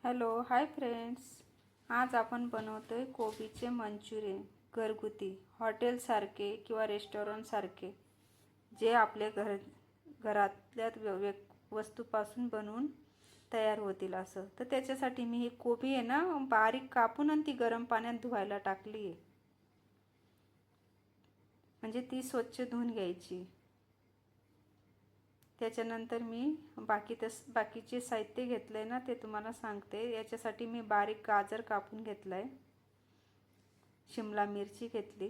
Hello hi friends. आज आपण बनवतोय कोबीचे मंचुरियन. घरगुती हॉटेलसारखे किंवा रेस्टॉरंटसारखे, जे आपल्या घरातल्या वस्तूपासून बनवून तयार होतील असं. तर त्याच्यासाठी मी ही कोबी आहे ना बारीक कापून आणि ती गरम पाण्यात धुवायला टाकली आहे. म्हणजे ती स्वच्छ धुवून घ्यायची. त्याच्यानंतर मी बाकीचे साहित्य घेतलं आहे ना ते तुम्हाला सांगते. याच्यासाठी मी बारीक गाजर कापून घेतलं आहे, शिमला मिरची घेतली,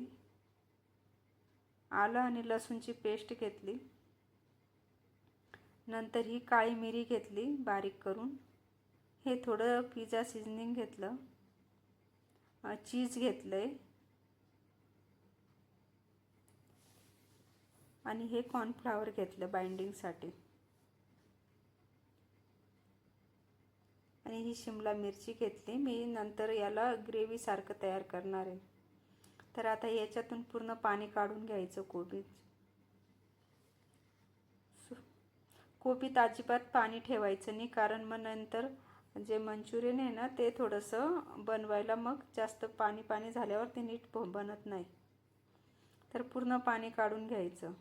आलं आणि लसूणची पेस्ट घेतली, नंतर ही काळी मिरी घेतली बारीक करून, हे थोडं पिझ्झा सीझनिंग घेतलं, चीज घेतलं आहे आणि हे कॉर्नफ्लॉवर घेतलं बाइंडिंगसाठी, आणि ही शिमला मिरची घेतली. मी नंतर याला ग्रेव्हीसारखं तयार करणार आहे. तर आता याच्यातून पूर्ण पाणी काढून घ्यायचं कोबीत अजिबात पाणी ठेवायचं नाही, कारण मग नंतर जे मंचुरियन आहे ना ते थोडंसं बनवायला मग जास्त पाणी झाल्यावर ते नीट बनत नाही. तर पूर्ण पाणी काढून घ्यायचं.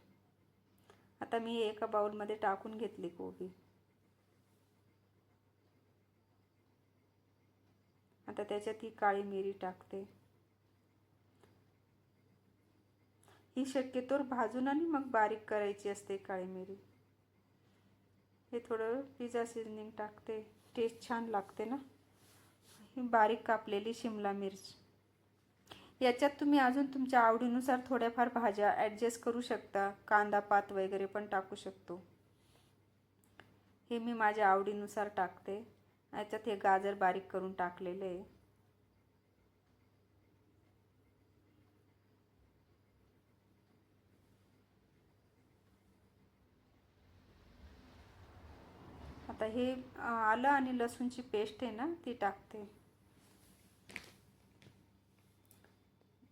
आता मी एका बाउलमध्ये टाकून घेतली कोबी. आता त्याच्यात ही काळी मिरी टाकते. ही शक्यतोवर भाजून आणि मग बारीक करायची असते काळी मिरी. हे थोडं पिझ्झा सीझनिंग टाकते, टेस्ट छान लागते ना. ही बारीक कापलेली शिमला मिर्च. याच्यात तुम्ही अजून तुमच्या आवडीनुसार थोड्याफार भाज्या ॲडजस्ट करू शकता. कांदा पात वगैरे पण टाकू शकतो. हे मी माझ्या आवडीनुसार टाकते. याच्यात हे गाजर बारीक करून टाकलेले आहे. आता हे आलं आणि लसूणची पेस्ट आहे ना ती टाकते.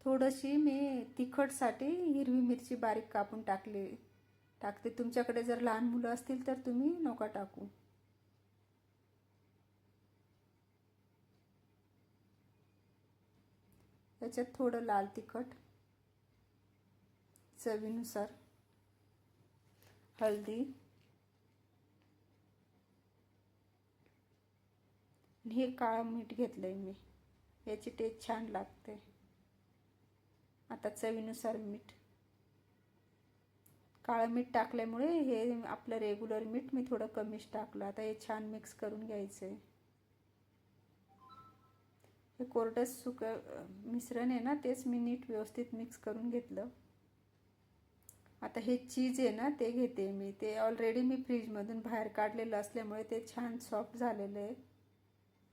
थोडीशी मी तिखटसाठी हिरवी मिरची बारीक कापून टाकते. तुमच्याकडे जर लहान मुलं असतील तर तुम्ही नका टाकू. याच्यात थोडं लाल तिखट, चवीनुसार हळदी, हे काळं मीठ घेतलंय मी. याची टेस्ट छान लागते. आता चवीनुसार मीठ. काळं मीठ टाकल्यामुळे हे आपलं रेग्युलर मीठ मी थोडं कमीच टाकलं. आता हे छान मिक्स करून घ्यायचं आहे. हे कोरडं सुकं मिश्रण आहे ना तेच मी नीट व्यवस्थित मिक्स करून घेतलं. आता हे चीज आहे ना ते घेते मी. ते ऑलरेडी मी फ्रीजमधून बाहेर काढलेलं असल्यामुळे ते छान सॉफ्ट झालेलं आहे.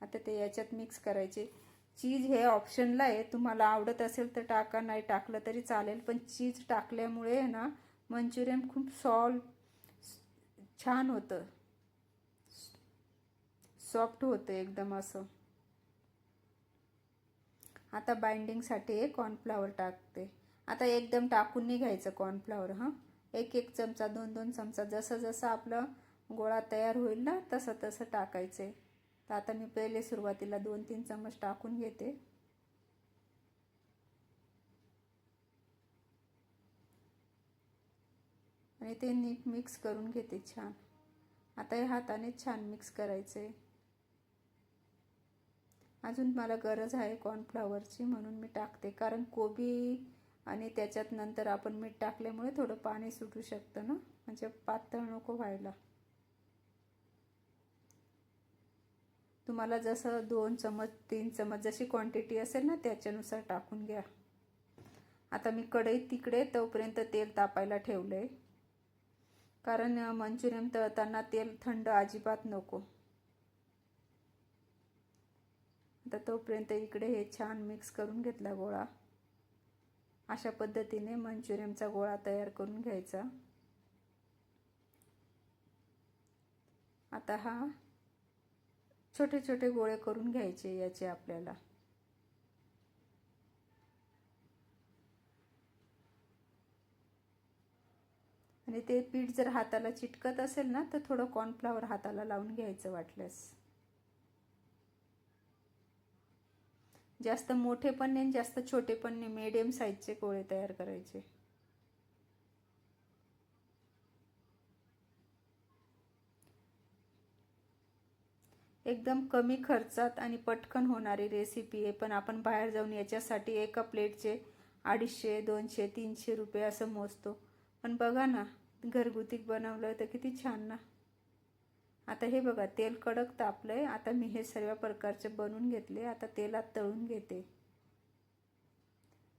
आता ते याच्यात मिक्स करायचे. चीज हे ऑप्शनला आहे, तुम्हाला आवडत असेल तर टाका, नाही टाकलं तरी चालेल. पण चीज टाकल्यामुळे ना मंचुरियन खूप छान होतं, सॉफ्ट होतं एकदम असं. आता बाइंडिंगसाठी कॉर्नफ्लॉवर टाकते. आता एकदम टाकून नाही घ्यायचं कॉर्नफ्लॉवर. एक एक चमचा, 2-2 चमचा, जसं जसं आपलं गोळा तयार होईल ना तसं तसं टाकायचे. तर आता मी पहिले सुरुवातीला 2-3 चमच टाकून घेते. आणि ते नीट मिक्स करून घेते छान. आता हे हाताने छान मिक्स करायचे. अजून मला गरज आहे कॉर्नफ्लॉवरची म्हणून मी टाकते, कारण कोबी आणि त्याच्यात नंतर आपण मीठ टाकल्यामुळे थोडं पाणी सुटू शकतं ना, म्हणजे पातळ नको व्हायला. तुम्हाला जसं 2 चमच 3 चमच जशी क्वांटिटी असेल ना त्याच्यानुसार टाकून घ्या. आता मी कढईत तिकडे तोपर्यंत तेल तापायला ठेवलंय, कारण मंचुरियन तळताना तेल थंड अजिबात नको. आता तोपर्यंत इकडे हे छान मिक्स करून घेतला गोळा. अशा पद्धतीने मंचुरियनचा गोळा तयार करून घ्यायचा. आता हा छोटे छोटे गोळे करून घ्यायचे याचे आपल्याला. आणि ते पीठ जर हाताला चिटकत असेल ना तर थोडं कॉर्नफ्लॉवर हाताला लावून घ्यायचं वाटल्यास. जास्त मोठे पण नाही जास्त छोटे पण नाही, मीडियम साईजचे गोळे तयार करायचे. एकदम कमी खर्चात आणि पटकन होणारी रेसिपी आहे, पण आपण बाहेर जाऊन याच्यासाठी एका प्लेटचे 250, 200, 300 रुपये असं मोजतो. पण बघा ना, घरगुती बनवलं तर किती छान ना. आता हे बघा, तेल कडक तापलं आहे. आता मी हे सर्व प्रकारचे बनवून घेतले. आता तेलात तळून घेते.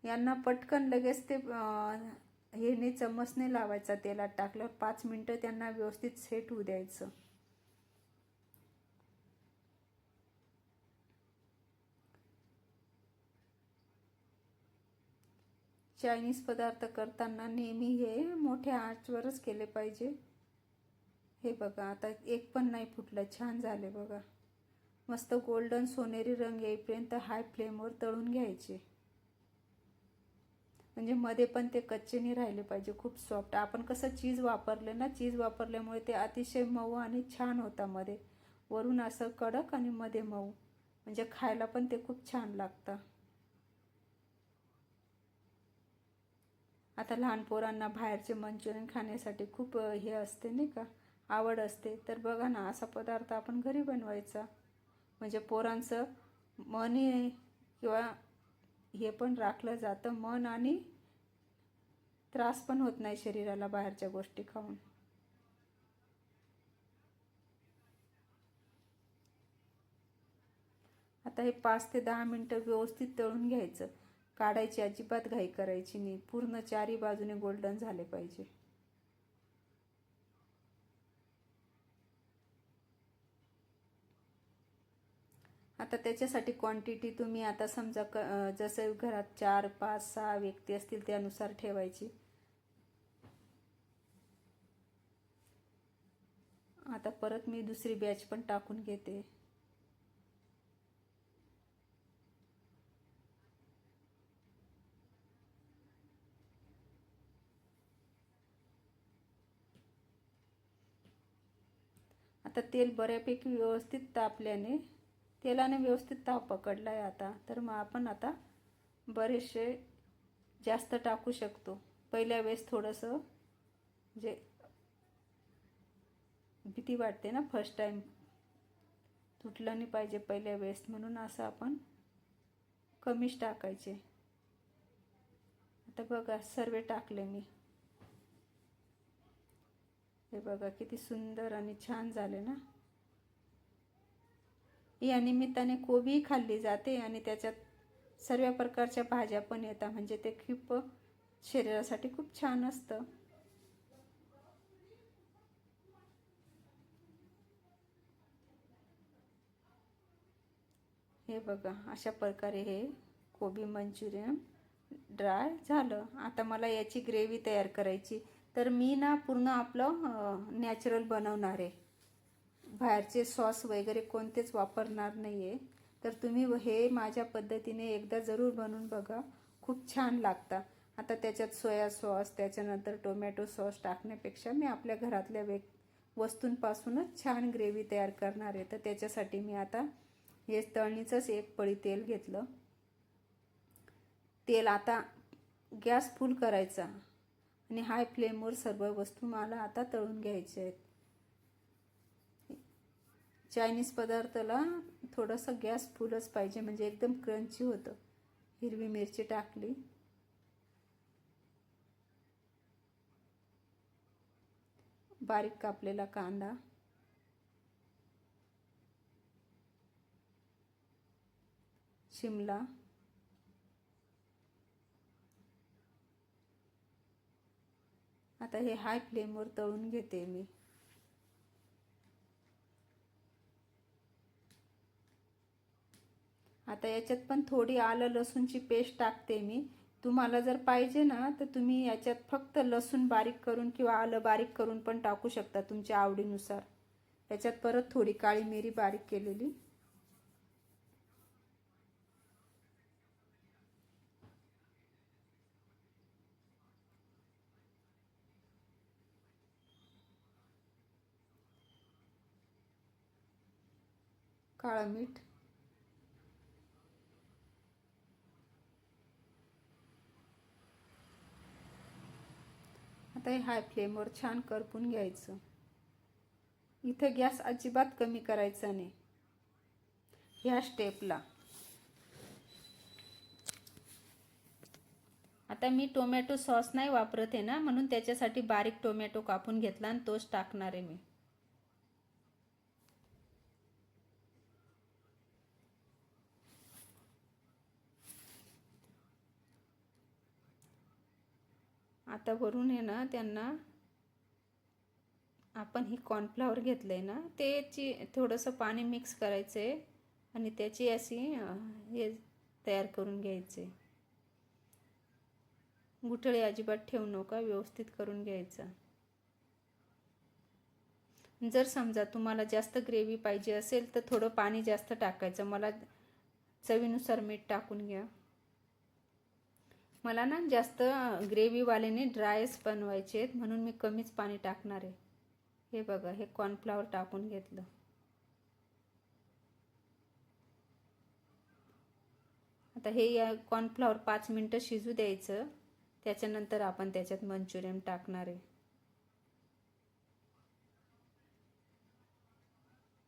यांना पटकन लगेच ते हे नाही, चम्मच नाही लावायचा. तेलात टाकल्यावर 5 मिनटं त्यांना व्यवस्थित सेट होऊ द्यायचं. चायनीज पदार्थ करताना नेहमी हे मोठ्या आचवरच केले पाहिजे. हे बघा, आता एक पण नाही फुटलं, छान झाले बघा. मस्त गोल्डन सोनेरी रंग येईपर्यंत हाय फ्लेमवर तळून घ्यायचे. म्हणजे मध्ये पण ते कच्चे नाही राहिले पाहिजे, खूप सॉफ्ट. आपण कसं चीज वापरले ना, चीज वापरल्यामुळे ते अतिशय मऊ आणि छान होता. मध्ये वरून असं कडक आणि मध्ये मऊ, म्हणजे खायला पण ते खूप छान लागतं. आता लहान पोरांना बाहेरचे मंचुरियन खाण्यासाठी खूप हे असते नाही का, आवड असते. तर बघा ना, असा पदार्थ आपण घरी बनवायचा. म्हणजे पोरांचं मनही किंवा हे पण राखलं जातं, मन, आणि त्रास पण होत नाही शरीराला बाहेरच्या गोष्टी खाऊन. आता हे 5 ते 10 मिनटं व्यवस्थित तळून घ्यायचं. काढायची अजिबात घाई करायची नाही. पूर्ण चारी बाजूने गोल्डन झाले पाहिजे. आता त्याच्यासाठी क्वांटिटी तुम्ही आता समजा जसं घरात 4, 5, 6 व्यक्ती असतील त्यानुसार ठेवायची. आता परत मी दुसरी बॅच पण टाकून घेते. आता तेल बऱ्यापैकी व्यवस्थित तापल्याने, तेलाने व्यवस्थित ताप पकडला आहे आता. तर मग आपण आता बरेचसे जास्त टाकू शकतो. पहिल्या वेळेस थोडंसं म्हणजे भीती वाटते ना, फर्स्ट टाईम तुटलं नाही पाहिजे पहिल्या वेळेस, म्हणून असं आपण कमीच टाकायचे. आता बघा, सर्व टाकले मी. हे बघा किती सुंदर आणि छान झाले ना. या निमित्ताने कोबी खाल्ली जाते आणि त्याच्यात सर्व प्रकारच्या भाज्या पण येतात, म्हणजे ते खूप शरीरासाठी खूप छान असतं. हे बघा, अशा प्रकारे हे कोबी मंचुरियन ड्राय झालं. आता मला याची ग्रेव्ही तयार करायची. तर मी ना पूर्ण आपलं नॅचरल बनवणार आहे. बाहेरचे सॉस वगैरे कोणतेच वापरणार नाही आहे. तर तुम्ही हे माझ्या पद्धतीने एकदा जरूर बनवून बघा, खूप छान लागतं. आता त्याच्यात सोया सॉस, त्याच्यानंतर टोमॅटो सॉस टाकण्यापेक्षा मी आपल्या घरातल्या वस्तूंपासूनच छान ग्रेव्ही तयार करणार आहे. तर त्याच्यासाठी मी आता हे तळणीचंच एक पळी तेल घेतलं. तेल आता गॅस फुल करायचा आणि हाय फ्लेमवर सर्व वस्तू मला आता तळून घ्यायचे आहेत. चायनीज पदार्थाला थोडंसं गॅस फुलच पाहिजे, म्हणजे एकदम क्रंची होतं. हिरवी मिरची टाकली. बारीक कापलेला कांदा, शिमला, आता हे हाय फ्लेमवर तळून घेते मी. आता याच्यात पण थोडी आलं लसूणची पेस्ट टाकते मी. तुम्हाला जर पाहिजे ना, तर तुम्ही याच्यात फक्त लसूण बारीक करून किंवा आलं बारीक करून पण टाकू शकता तुमच्या आवडीनुसार. याच्यात परत थोडी काळी मिरी बारीक केलेली, काळं मीठ, आता हे हाय फ्लेमवर छान करपून घ्यायचं. इथं गॅस अजिबात कमी करायचा नाही ह्या स्टेपला. आता मी टोमॅटो सॉस नाही वापरत आहे ना, म्हणून त्याच्यासाठी बारीक टोमॅटो कापून घेतला आणि तोच टाकणार आहे मी. आता वरून आहे ना, त्यांना आपण ही कॉर्नफ्लॉवर घेतलं आहे ना, त्याची थोडंसं पाणी मिक्स करायचं आहे आणि त्याची अशी हे तयार करून घ्यायचे. गुठळी अजिबात ठेवू नका, व्यवस्थित करून घ्यायचं. जर समजा तुम्हाला जास्त ग्रेव्ही पाहिजे असेल तर थोडं पाणी जास्त टाकायचं. मला चवीनुसार मीठ टाकून घ्या. मला ना जास्त ग्रेव्हीवाल्याने ड्रायच बनवायचे आहेत, म्हणून मी कमीच पाणी टाकणार आहे. हे बघा, हे कॉर्नफ्लॉवर टाकून घेतलं. आता हे या कॉर्नफ्लॉवर 5 मिनटं शिजू द्यायचं. त्याच्यानंतर आपण त्याच्यात मंचुरियन टाकणार आहे.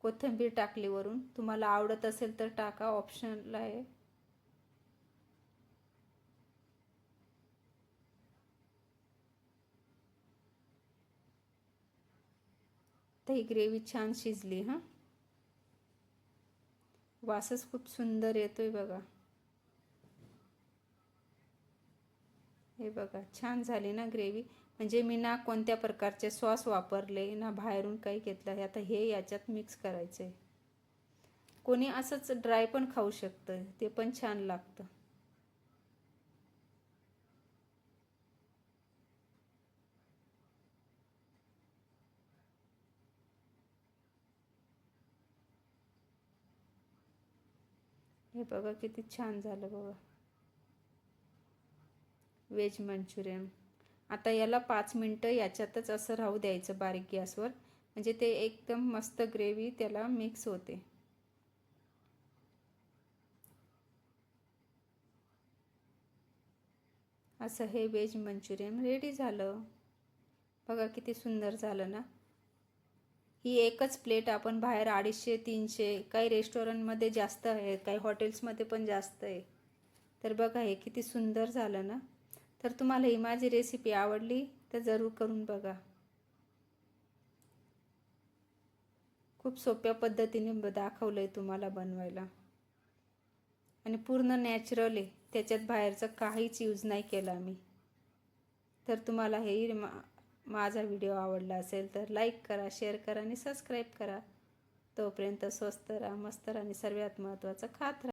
कोथिंबीर टाकली वरून. तुम्हाला आवडत असेल तर टाका, ऑप्शनल आहे. तर ही ग्रेव्ही छान शिजली. वासच खूप सुंदर येतोय बघा. हे बघा, छान झाली ना ग्रेव्ही. म्हणजे मी ना कोणत्या प्रकारचे सॉस वापरले ना बाहेरून काही घेतलं आहे. आता हे याच्यात मिक्स करायचं आहे. कोणी असंच ड्राय पण खाऊ शकतं, ते पण छान लागतं. हे बघा किती छान झालं बघा व्हेज मंचुरियन. आता याला 5 मिनटं याच्यातच असं राहू द्यायचं बारीक गॅसवर, म्हणजे ते एकदम मस्त ग्रेव्ही त्याला मिक्स होते. असं हे व्हेज मंचुरियन रेडी झालं. बघा किती सुंदर झालं ना. ही एकच प्लेट आपण बाहेर 250-300, काही रेस्टॉरंटमध्ये जास्त आहे, काही हॉटेल्समध्ये पण जास्त आहे. तर बघा हे किती सुंदर झालं ना. तर तुम्हाला ही माझी रेसिपी आवडली तर जरूर करून बघा. खूप सोप्या पद्धतीने दाखवलं आहे तुम्हाला बनवायला आणि पूर्ण नॅचरल आहे. त्याच्यात बाहेरचं काहीच यूज नाही केला मी. तर तुम्हाला हे माझा व्हिडिओ आवडला असेल तर लाईक करा, शेअर करा आणि सबस्क्राईब करा. तोपर्यंत स्वस्त राहा, मस्त राहा आणि सर्वात महत्त्वाचं खात राहा.